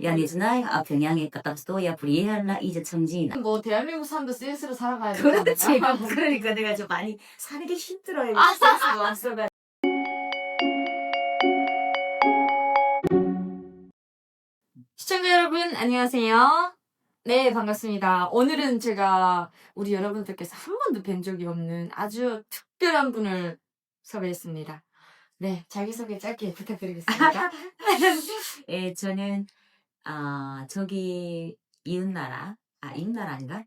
Я не знаю о 평양에 갔다 стоя приехала из 청진. 뭐 대한민국 사람도 스트레스로 살아가야 돼. 그렇지. 그러니까 내가 좀 많이 사는 게 힘들어요. 스트레스가 왔어가. 시청자 여러분 안녕하세요. 네 반갑습니다. 오늘은 제가 우리 여러분들께서 한 번도 뵌 적이 없는 아주 특별한 분을 섭외했습니다. 네 자기소개 짧게 부탁드리겠습니다. 예, 저는 저기 이웃나라, 이웃나라인가?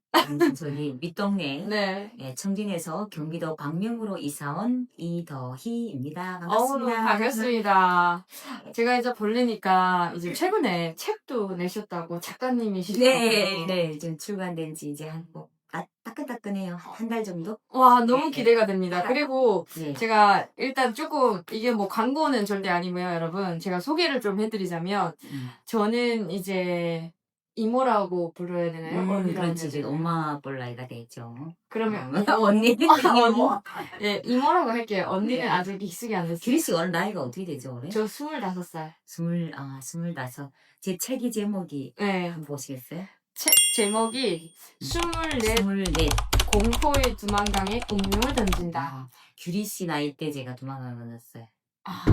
저기 밑동네 네. 예, 청진에서 경기도 광명으로 이사온 이더희입니다. 반갑습니다. 반갑습니다. 제가 이제 보려니까 이제 최근에 책도 내셨다고 작가님이시죠? 네, 지금 출간된 지 이제 따끈따끈해요. 한 달 정도? 와 너무 네. 기대가 됩니다. 그리고 네. 제가 일단 조금 이게 뭐 광고는 절대 아니고요, 여러분. 제가 소개를 좀 해드리자면 저는 이제 이모라고 불러야 되나요? 언니라고 그렇지. 해야 지금 되나요? 엄마 볼라이가 되죠. 그러면 언니? 이모? 예 이모라고 할게요. 언니는 아직 익숙이 안 됐어요. 규리 씨 오늘 나이가 어떻게 되죠, 올해? 저 25살. 25. 제 책의 제목이 네. 한번 보시겠어요? 책 제목이 24 24. 공포의 두만강에 운명을 던진다. 규리 씨 나이 때 제가 도망을 건넜어요. 아,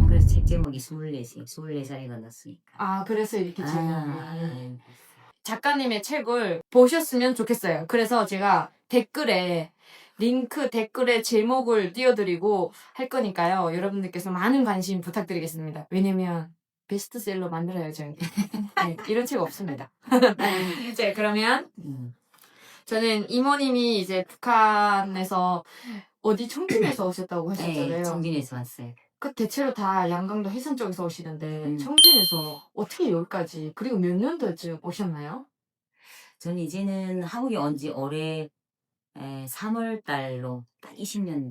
그래서 책 제목이 24살이 건넜으니까. 그래서 이렇게 제목이. 네. 작가님의 책을 보셨으면 좋겠어요. 그래서 제가 댓글에 댓글에 제목을 띄워드리고 할 거니까요. 여러분들께서 많은 관심 부탁드리겠습니다. 왜냐면 베스트셀러 만들어야죠. 네, 이런 책 없습니다. 자, 그러면 저는 이모님이 이제 북한에서 어디 청진에서 오셨다고 네, 하셨잖아요. 청진에서 왔어요. 그 대체로 다 양강도 해산 쪽에서 오시는데 음. 청진에서 어떻게 여기까지 그리고 몇 년도쯤 오셨나요? 저는 이제는 한국에 온 지 올해 3월 달로 딱 20년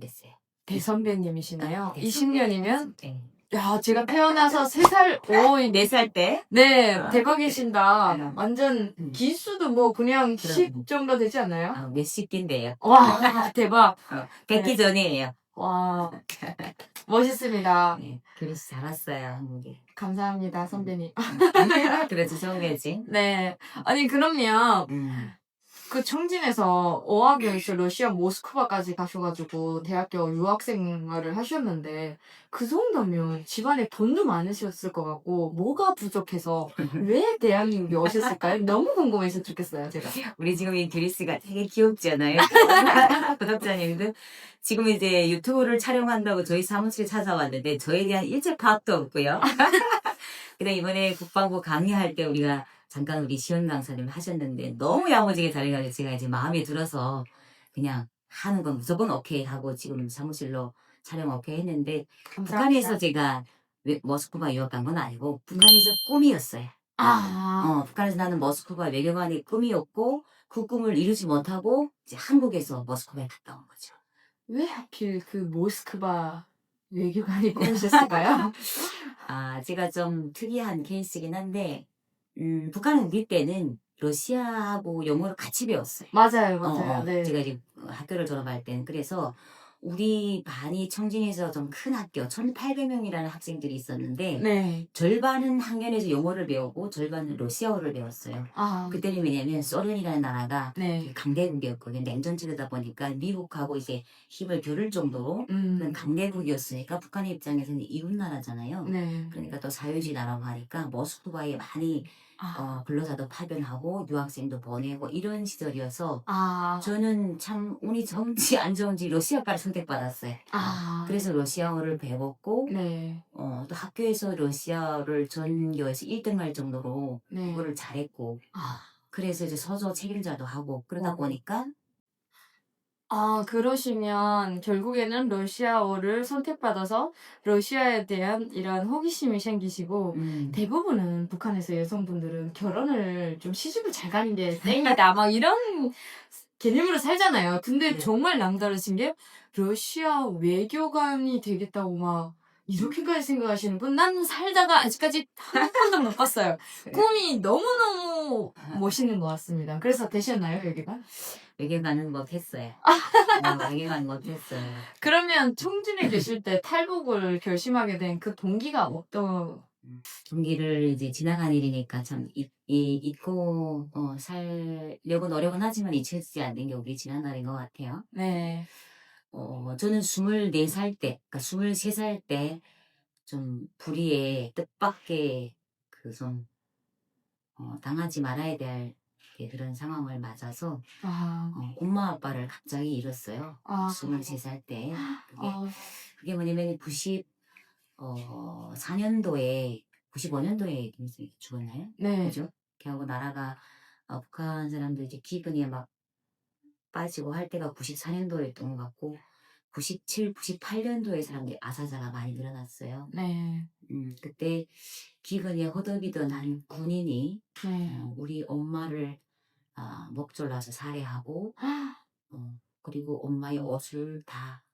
됐어요. 대선배님이시나요? 네, 20년이면? 네. 야, 제가 태어나서 3살, 4살 때? 네, 대박이신다. 완전, 음. 기수도 뭐 그냥 그럼. 10 정도 되지 않나요? 몇십 개인데요. 와, 대박. 뵙기 전이에요. 와, 멋있습니다. 네, 규리 씨 잘 왔어요, 한국에. 감사합니다, 선배님. 그래도 처음이지. 네. 아니, 그럼요. 그 청진에서 어학연수 러시아 모스크바까지 가셔가지고 대학교 유학생활을 하셨는데 그 정도면 집안에 돈도 많으셨을 것 같고 뭐가 부족해서 왜 대한민국에 오셨을까요? 너무 궁금해서 죽겠어요 제가. 우리 지금 이 규리 씨가 되게 귀엽지 않아요? 구독자님들. 지금 이제 유튜브를 촬영한다고 저희 사무실에 찾아왔는데 저에 대한 일체 파악도 없고요. 근데 이번에 국방부 강의할 때 우리가 잠깐 우리 시연 강사님 하셨는데 너무 야무지게 잘해가지고 제가 이제 마음에 들어서 그냥 하는 건 무조건 오케이 하고 지금 사무실로 촬영 오케이 했는데 북한에서 제가 모스크바 유학 간 건 아니고 북한에서 꿈이었어요. 북한에서 나는 모스크바 외교관이 꿈이었고 그 꿈을 이루지 못하고 이제 한국에서 모스크바에 갔다 온 거죠. 왜 하필 그 모스크바 외교관이 꿈이셨을까요? 제가 좀 특이한 케이스긴 한데 북한은 우리 때는 러시아하고 영어를 같이 배웠어요. 맞아요. 네. 제가 이제 학교를 졸업할 때는 그래서 우리 반이 청진에서 좀 큰 학교 1,800명이라는 학생들이 있었는데 네. 절반은 학년에서 영어를 배우고 절반은 러시아어를 배웠어요. 그때는 왜냐면 소련이라는 나라가 네. 강대국이었거든요. 냉전체제다 보니까 미국하고 이제 힘을 겨룰 정도로 그런 강대국이었으니까 북한의 입장에서는 이웃나라잖아요. 네. 그러니까 또 사회주의 나라고 하니까 모스크바에 많이 근로자도 파견하고 유학생도 보내고 이런 시절이어서 저는 참 운이 좋은지 안 좋은지 러시아과를 선택받았어요. 그래서 러시아어를 배웠고 네. 또 학교에서 러시아를 전교에서 1등 할 정도로 네. 그거를 잘했고 그래서 이제 서조 책임자도 하고 그러다 와. 보니까 그러시면 결국에는 러시아어를 선택받아서 러시아에 대한 이런 호기심이 생기시고 대부분은 북한에서 여성분들은 결혼을 좀 시집을 잘 가는 게 땡이다 막 이런 개념으로 살잖아요. 근데 네. 정말 남다르신 게 러시아 외교관이 되겠다고 막 이렇게까지 생각하시는 분 난 살다가 아직까지 한 번도 못 봤어요. 꿈이 너무너무 멋있는 것 같습니다. 그래서 되셨나요, 외교관? 외교관은 못했어요. 외교관 못했어요. 그러면 청진에 계실 때 탈북을 결심하게 된 그 동기가 분기를 이제 지나간 일이니까 참 잊고 살려고 노력은 하지만 잊혀지지 않는 게 우리 지난날인 것 같아요. 네. 저는 24살 때, 그러니까 23살 때 좀 불의에 뜻밖의 좀 당하지 말아야 될 그런 상황을 맞아서 아, 엄마 아빠를 갑자기 잃었어요. 아, 23살 때. 아, 그게 뭐냐면 94년도에 95년도에 김일성이 죽었나요? 네, 그죠? 그하고 나라가 북한 사람들 이제 기근에 막 빠지고 할 때가 94년도였던 것 같고 97, 98년도에 사람들이 아사자가 많이 늘어났어요. 네, 그때 기근에 허덕이던 한 군인이 네. 우리 엄마를 목졸라서 살해하고 그리고 엄마의 옷을 다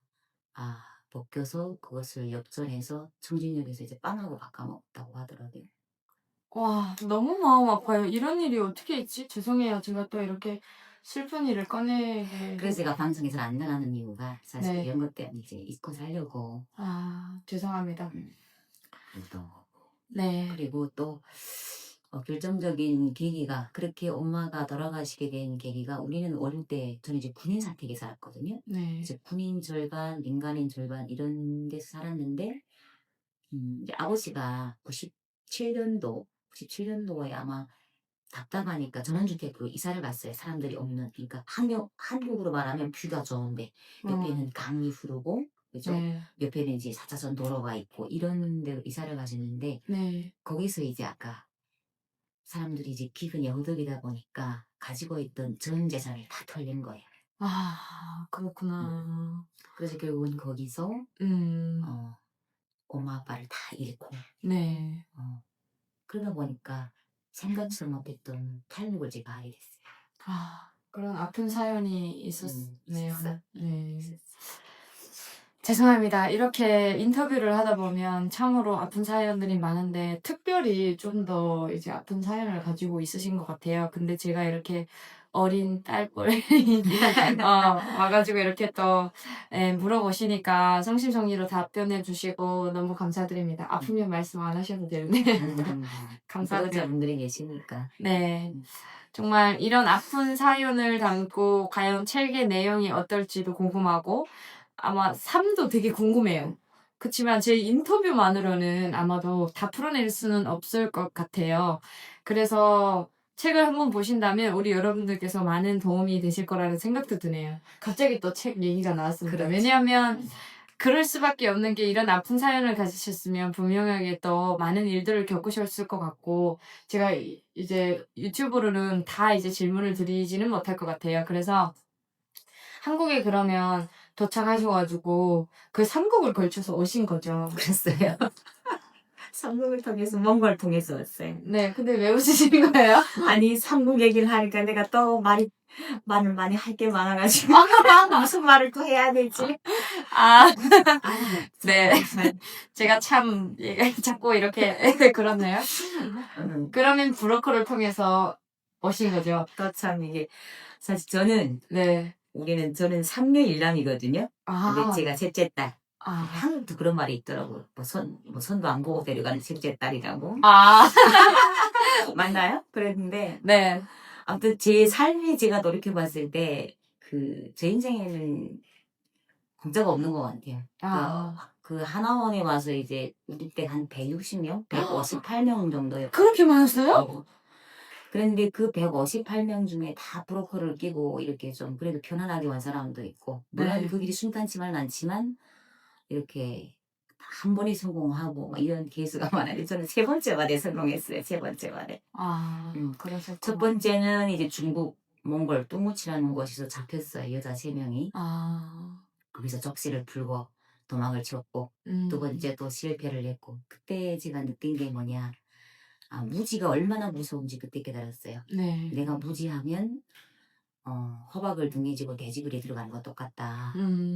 벗겨서 그것을 역전해서 청진역에서 이제 빵하고 바꿔 먹었다고 하더라고요. 와, 너무 마음 아파요. 이런 일이 어떻게 있지? 죄송해요. 제가 또 이렇게 슬픈 일을 꺼내게. 그래서 제가 방송에서 안 나가는 이유가 사실 네. 이런 것 때문에 이제 잊고 살려고 아, 죄송합니다. 또 네, 그리고 또 결정적인 계기가 그렇게 엄마가 돌아가시게 된 계기가 우리는 어릴 때 저는 이제 군인 사택에 살았거든요. 네, 이제 군인 절반, 민간인 절반 이런 데서 살았는데 이제 아버지가 97년도에 아마 답답하니까 전원주택으로 이사를 갔어요. 사람들이 없는. 그러니까 한국으로 말하면 뷰가 좋은데 어, 옆에는 강이 흐르고 그죠? 네, 옆에는 이제 4차선 도로가 있고 이런 데로 이사를 가셨는데 네. 거기서 이제 아까 사람들이 이제 기근이 허덕이다 보니까 가지고 있던 전 재산을 다 털린 거예요. 아, 그렇구나. 그래서 결국은 거기서 음, 어, 엄마 아빠를 다 잃고 네. 그러다 보니까 생각지 못했던 탈북을 제가 하게 됐어요. 아, 그런 아픈 사연이 있었어. 있었네요. 네. 있었어. 죄송합니다. 이렇게 인터뷰를 하다 보면 참으로 아픈 사연들이 많은데 특별히 좀 더 이제 아픈 사연을 가지고 있으신 것 같아요. 근데 제가 이렇게 어린 딸뻘이 와가지고 이렇게 또 물어보시니까 성심성의로 답변해 주시고 너무 감사드립니다. 아프면 말씀 안 하셔도 되는데 감사드려요. 구독자분들이 계시니까. 네. 정말 이런 아픈 사연을 담고 과연 책의 내용이 어떨지도 궁금하고 아마 삶도 되게 궁금해요. 그치만 제 인터뷰만으로는 아마도 다 풀어낼 수는 없을 것 같아요. 그래서 책을 한번 보신다면 우리 여러분들께서 많은 도움이 되실 거라는 생각도 드네요. 갑자기 또 책 얘기가 나왔습니다. 그렇지. 왜냐하면 그럴 수밖에 없는 게 이런 아픈 사연을 가지셨으면 분명하게 또 많은 일들을 겪으셨을 것 같고 제가 이제 유튜브로는 다 이제 질문을 드리지는 못할 것 같아요. 그래서 한국에 그러면 도착하셔가지고 그 삼국을 걸쳐서 오신 거죠. 그랬어요. 삼국을 통해서 몽골 통해서 왔어요. 네, 근데 왜 웃으시는 거예요? 아니 삼국 얘기를 하니까 내가 또 말을 많이 할 게 많아가지고 무슨 말을 또 해야 되지? 아, 아유, 네. 제가 참 자꾸 이렇게 그렇네요. 그러면 브로커를 통해서 오신 거죠. 또 참 이게 사실 저는 네. 저는 삼녀 일남이거든요. 근데 아, 제가 셋째 딸. 아, 한국도 그런 말이 있더라고. 손도 안 보고 데려가는 셋째 딸이라고. 아, 맞나요? 그랬는데 네. 아무튼 제 삶에 제가 돌이켜 봤을 때 제 인생에는 공짜가 없는 것 같아요. 아, 그 하나원에 와서 이제 우리 때 한 160명, 158명 정도였고. 그렇게 많았어요? 그런데 그 158명 중에 다 브로커를 끼고 이렇게 좀 그래도 편안하게 온 사람도 있고 물론 네. 그 길이 순탄치만은 않지만 이렇게 한 번에 성공하고 막 이런 케이스가 많아요. 저는 세 번째 반에 성공했어요. 세 번째 반에. 아, 첫 그러셨구나. 번째는 이제 중국 몽골 뚱우치라는 곳에서 잡혔어요. 여자 3명이. 아, 거기서 적시를 풀고 도망을 쳤고 두 번째 또 실패를 했고 그때 제가 느낀 게 뭐냐. 무지가 얼마나 무서운지 그때 깨달았어요. 네. 내가 무지하면 허박을 등에 지고 돼지굴에 들어가는 거 똑같다.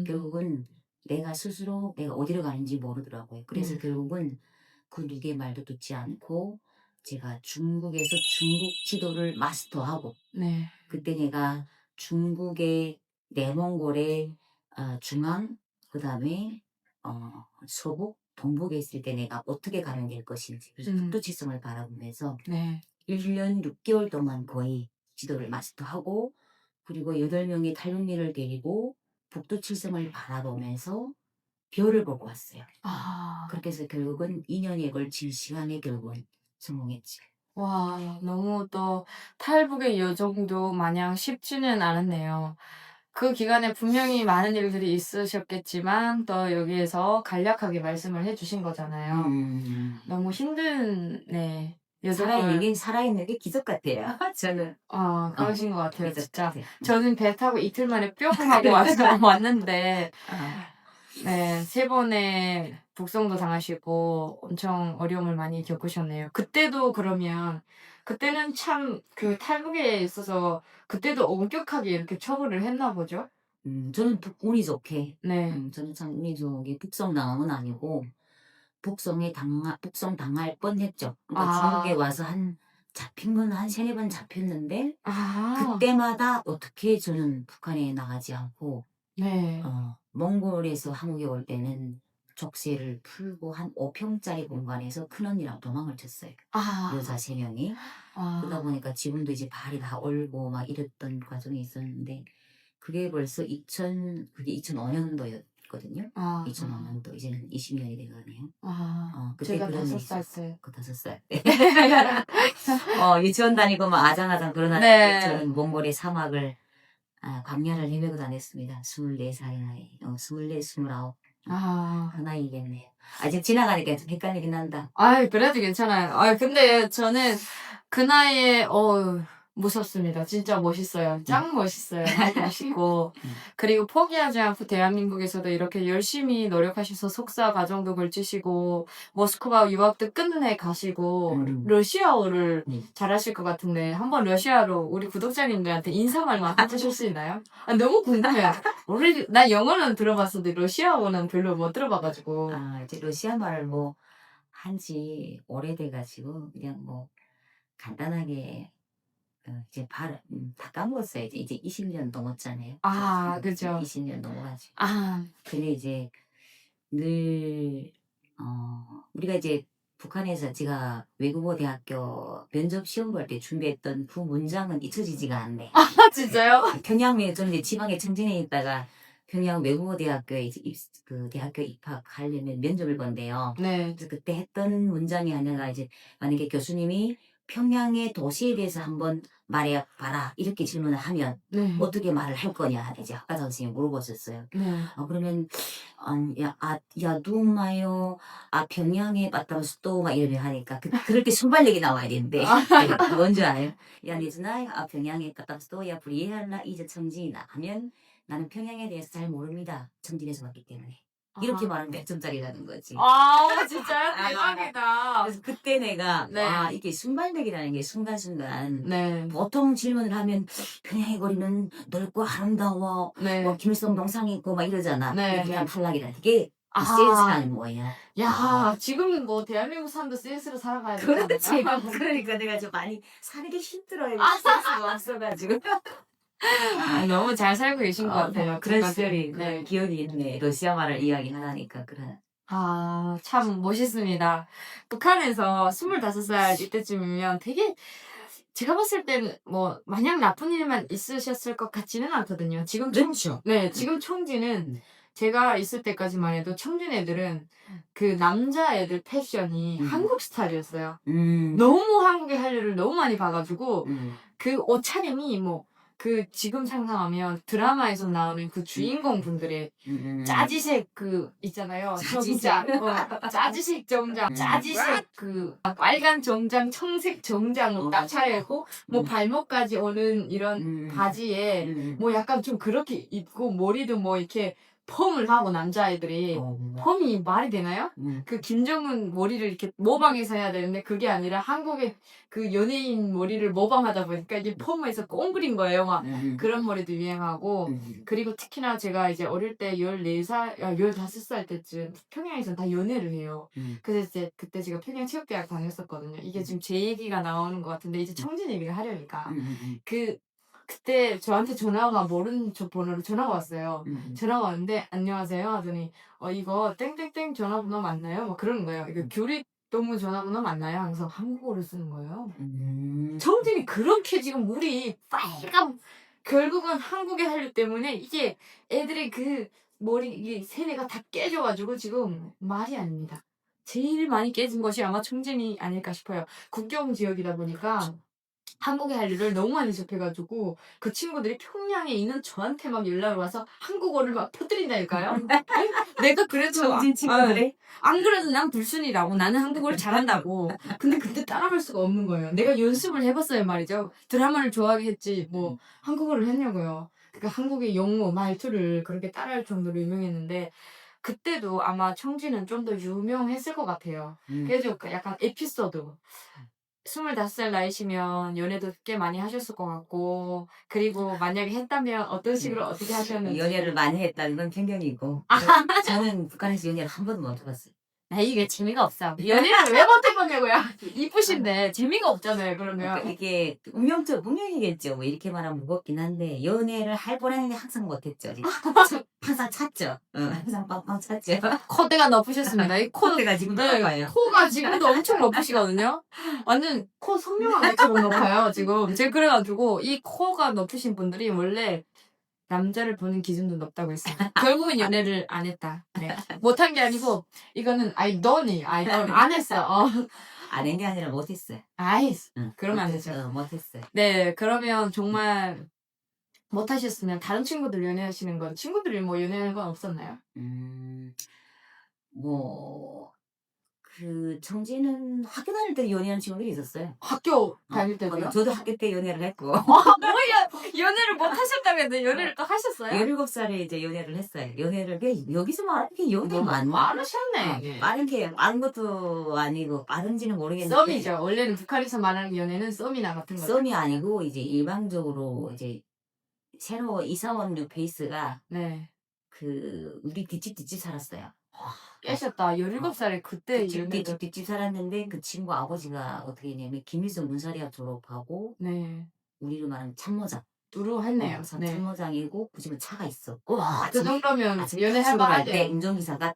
결국은 내가 스스로 내가 어디로 가는지 모르더라고요. 그래서 결국은 그 누구의 말도 듣지 않고 제가 중국에서 중국 지도를 마스터하고 네. 그때 내가 중국의 내몽골의 중앙 그다음에 서북 동북에 있을 때 내가 어떻게 가면 될 것인지 그래서 북두칠성을 바라보면서 네. 1년 6개월 동안 거의 지도를 마스터하고 그리고 8명의 탈북민을 데리고 북두칠성을 바라보면서 별을 보고 왔어요. 아, 그렇게 해서 결국은 2년에 걸친 시간에 결국은 성공했지. 와, 너무 또 탈북의 여정도 마냥 쉽지는 않았네요. 그 기간에 분명히 많은 일들이 있으셨겠지만 또 여기에서 간략하게 말씀을 해주신 거잖아요. 너무 힘든 네 여정을 살아있는 게 기적 같아요. 저는. 그러신 것 같아요, 기적 진짜. 같아요. 저는 배 타고 이틀 만에 뿅 하고 왔는데 네, 3번의 북송도 당하시고 엄청 어려움을 많이 겪으셨네요. 그때도 그러면 그때는 참 그 탈북에 있어서 그때도 엄격하게 이렇게 처벌을 했나 보죠? 저는 운이 좋게. 네. 저는 참 운이 좋게 북송 당한 아니고 북송 당할 뻔했죠. 그러니까 중국에 와서 잡힌 건 한 3-4번 잡혔는데 그때마다 어떻게 저는 북한에 나가지 않고 네. 몽골에서 한국에 올 때는 족쇄를 풀고 한 5평짜리 공간에서 큰언니랑 도망을 쳤어요. 여자 3명이. 그러다 보니까 지금도 이제 발이 다 얼고 막 이랬던 과정이 있었는데 그게 벌써 그게 2005년도였거든요. 2005년도 이제는 20년이 돼가네요. 그때 제가 그런 5살 있었어. 때. 그 5살 때. 유치원 다니고 막 아장아장 그러나 네. 저는 몽골의 사막을 광야를 헤매고 다녔습니다. 24살의 나이. 24, 29. 그 나이겠네요. 아직 지나가니까 좀 헷갈리긴 한다. 그래도 괜찮아요. 근데 저는 그 나이에, 무섭습니다. 진짜 멋있어요. 짱 멋있어요. 너무 멋있고. 그리고 포기하지 않고 대한민국에서도 이렇게 열심히 노력하셔서 석사 과정도 걸치시고, 모스크바 유학도 끝내 가시고, 러시아어를 잘하실 것 같은데, 한번 러시아로 우리 구독자님들한테 인사말만 해주실 수 있나요? 너무 궁금해요. 나 영어는 들어봤어도 러시아어는 별로 못 들어봐가지고. 이제 러시아 말을 뭐 한지 오래돼가지고 그냥 뭐 간단하게 이제 다 까먹었어요. 이제 20년 넘었잖아요. 그죠. 20년 넘어가지고. 근데 이제 늘 우리가 이제 북한에서 제가 외국어 대학교 면접 시험 볼 때 준비했던 그 문장은 잊혀지지가 않네. 진짜요? 평양에 저는 이제 지방의 청진에 있다가 평양 외국어 대학교에 이제 그 대학교 입학하려면 면접을 본대요. 네. 그래서 그때 했던 문장이 하나가 이제 만약에 교수님이 평양의 도시에 대해서 한번 말해봐라 이렇게 질문을 하면 네. 어떻게 말을 할 거냐 이제 학과 선생님이 물어보셨어요. 네. 그러면 야 думаю 평양에 갔다 수도 막 이러면 하니까 그럴 때 순발력이 나와야 되는데 뭔지 알아요? 야 не знаю 평양에 갔다 수도 야 приехала 이제 청진이나 하면 나는 평양에 대해서 잘 모릅니다. 청진에서 왔기 때문에. 이렇게 말하면 100점짜리라는 거지. 진짜요? 대박이다. 그래서 그때 내가 네. 이게 순발력이라는 게 순간순간 네. 보통 질문을 하면 평양의 거리는 넓고 아름다워 네. 뭐 김일성 동상이 있고 막 이러잖아. 네. 그냥 탈락이라 이게 센스라는 거야. 야, 지금은 뭐 대한민국 사람도 센스로 살아가야 되잖아요. 그렇지. 그러니까 내가 좀 많이 살기 힘들어요. 센스가 없어가지고. 너무 잘 살고 계신 것 같아요. 그런 그러니까 시절이 네. 기억이 있네. 러시아 말을 이야기하니까 그래. 참 멋있습니다. 북한에서 25살 이때쯤이면 되게 제가 봤을 때는 뭐 마냥 나쁜 일만 있으셨을 것 같지는 않거든요. 지금 그렇죠. 지금 청지는 제가 있을 때까지만 해도 청진 애들은 그 남자 애들 패션이 한국 스타일이었어요. 너무 한국의 한류를 너무 많이 봐가지고 그 옷차림이 뭐 그 지금 상상하면 드라마에서 나오는 그 주인공 분들의 짜지색 그 있잖아요. 정장. 짜지색 정장. 짜지색 그 빨간 정장, 청색 정장으로 딱 차려입고 뭐 발목까지 오는 이런 바지에 뭐 약간 좀 그렇게 입고 머리도 뭐 이렇게 펌을 하고 남자애들이 펌이 말이 되나요? 그 김정은 머리를 이렇게 모방해서 해야 되는데 그게 아니라 한국의 그 연예인 머리를 모방하다 보니까 이게 펌에서 꽁그린 거예요. 막 그런 머리도 유행하고 그리고 특히나 제가 이제 어릴 때 14살, 15살 때쯤 평양에서 다 연애를 해요. 그래서 이제 그때 제가 평양 체육대학 다녔었거든요. 이게 지금 제 얘기가 나오는 것 같은데 이제 청진 얘기를 하려니까 그 그때 저한테 전화가 모르는 저 번호로 전화가 왔어요. 음. 전화가 왔는데 안녕하세요 하더니 이거 땡땡땡 전화번호 맞나요? 막 그러는 거예요. 이거 교립동문 전화번호 맞나요? 항상 한국어를 쓰는 거예요. 청진이 그렇게 지금 물이 빨간 결국은 한국의 한류 때문에 이게 애들의 그 머리 이게 세뇌가 다 깨져가지고 지금 말이 아닙니다. 제일 많이 깨진 것이 아마 청진이 아닐까 싶어요. 국경 지역이다 보니까 한국의 한류를 너무 많이 접해가지고 그 친구들이 평양에 있는 저한테 막 연락을 와서 한국어를 막 퍼뜨린다니까요. 내가 그래도 청진 친구들이 안 그래도 난 불순이라고 나는 한국어를 잘한다고. 근데 그때 따라갈 수가 없는 거예요. 내가 연습을 해봤어요 말이죠. 드라마를 좋아하겠지 뭐 한국어를 했냐고요. 그러니까 한국의 용어 말투를 그렇게 따라할 정도로 유명했는데 그때도 아마 청진은 좀 더 유명했을 것 같아요. 그래서 약간 에피소드 25살 나이시면 연애도 꽤 많이 하셨을 것 같고 그리고 만약에 했다면 어떤 식으로 어떻게 하셨는지 연애를 많이 했다는 건 편견이고 저는 북한에서 연애를 한 번도 못 해봤어요. 나 이게 재미가 없어. 연애를 왜 못해보냐고요. 이쁘신데 재미가 없잖아요. 그러니까 그러면 이게 운명이겠죠. 뭐 이렇게 말하면 무겁긴 한데 연애를 할 뻔했는데 항상 못했죠. 항상 찼죠. 항상 빵빵 찼죠. 콧대가 높으셨습니다. 이 코, 콧대가 지금 네, 높아요. 코가 지금도 엄청 높으시거든요. 완전 코 선명한 것처럼 높아요. 지금 제가 그래가지고 이 코가 높으신 분들이 원래 남자를 보는 기준도 높다고 했어요. 결국은 연애를 안 했다. 네. 못한 게 아니고 이거는 안 했어. 안 한 게 아니라 못했어요. 아이스. 응, 그러면 안 되죠. 못했어요. 네, 그러면 정말 못하셨으면 다른 친구들 연애하시는 건 친구들이 뭐 연애하는 건 없었나요? 뭐, 청진은 학교 다닐 때 연애하는 친구들이 있었어요. 학교 다닐 때도요? 저도 학교 때 연애를 했고. 뭐야 연애를 못 하셨다고 했는데 연애를 또 하셨어요? 17살에 이제 연애를 했어요. 연애를, 여기서 말하는 게 연애 너무 맞나? 빠르셨네. 빠른 것도 아니고, 빠른지는 모르겠는데. 썸이죠. 원래는 북한에서 말하는 연애는 썸이나 같은 거죠. 썸이 아니고, 이제 일방적으로, 이제, 새로 이사 온 뉴페이스가, 네. 우리 뒷집 살았어요. 깨셨다. 17살에 그때 뒷집 살았는데, 그 친구 아버지가 어떻게 했냐면, 김일성 문사리학 졸업하고, 네. 우리로 말하면 참모장. 누루했네요. 네. 참모장이고, 그 집은 차가 있어. 그 정도면 아침 연애할 출근할 때 만하죠. 운전기사가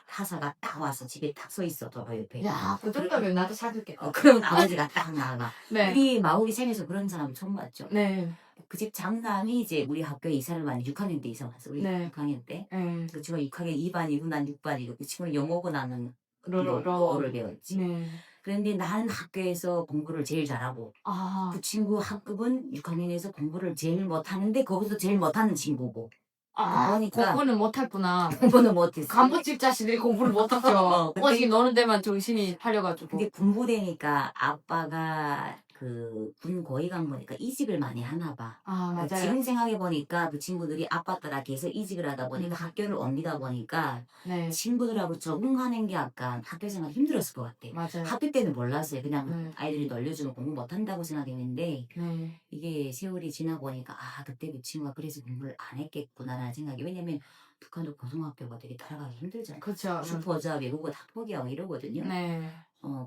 타사가 딱 와서 집에 딱 서 있어, 도로 옆에. 야, 그 정도면 나도 사줄겠다. 그러면 아버지가 딱 나가. 네. 우리 마오리 생에서 그런 사람 처음 봤죠. 네. 그 집 장남이 이제 우리 학교에 이사를 많이 6학년 때 이사 왔어. 우리 네. 6학년 때. 네. 그 친구가 6학년 2반이고 난 6반이고 그 친구는 영어고 나는 로로. 를 배웠지. 네. 그런데 나는 학교에서 공부를 제일 잘하고 아. 그 친구 학급은 6학년에서 공부를 제일 못하는데 거기서 제일 못하는 친구고. 그러니까 공부는 못했구나. 공부는 못했어. 간부집 자식들이 공부를 못하죠. 근데- 오직 노는 데만 정신이 팔려가지고. 근데 군부대니까 아빠가 군 고위관 보니까 이직을 많이 하나 봐. 아, 맞아요. 지금 생각해 보니까 그 친구들이 아빠 따라 계속 이직을 하다 보니까 학교를 옮기다 보니까 네, 친구들하고 적응하는 게 약간 학교 생활 힘들었을 것 같아. 맞아요. 학교 때는 몰랐어요. 그냥 네. 아이들이 놀려주면 공부 못한다고 생각했는데 네, 이게 세월이 지나 보니까 그때 그 친구가 그래서 공부를 안 했겠구나라는 생각이. 왜냐면 북한도 고등학교가 되게 따라가기 힘들잖아요. 그렇죠. 슈퍼자 외국어 다 포기하고 이러거든요. 네.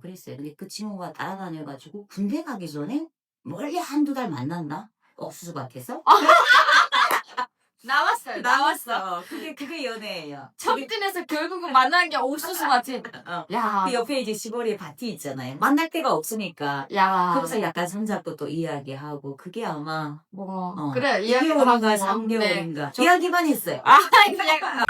그랬어요. 근데 그 친구가 따라다녀가지고 군대 가기 전에 멀리 한두 달 만났나? 옥수수 밭에서? 나왔어. 그게 연애예요. 청진에서 결국은 만난 게 옥수수 맛집. 야, 그 옆에 이제 시골에 밭이 있잖아요. 만날 데가 없으니까. 야. 거기서 약간 손잡고 또 이야기하고 그게 아마 뭐, 어, 그래, 2개월인가 하고. 3개월인가 저- 이야기만 했어요. 이거 약간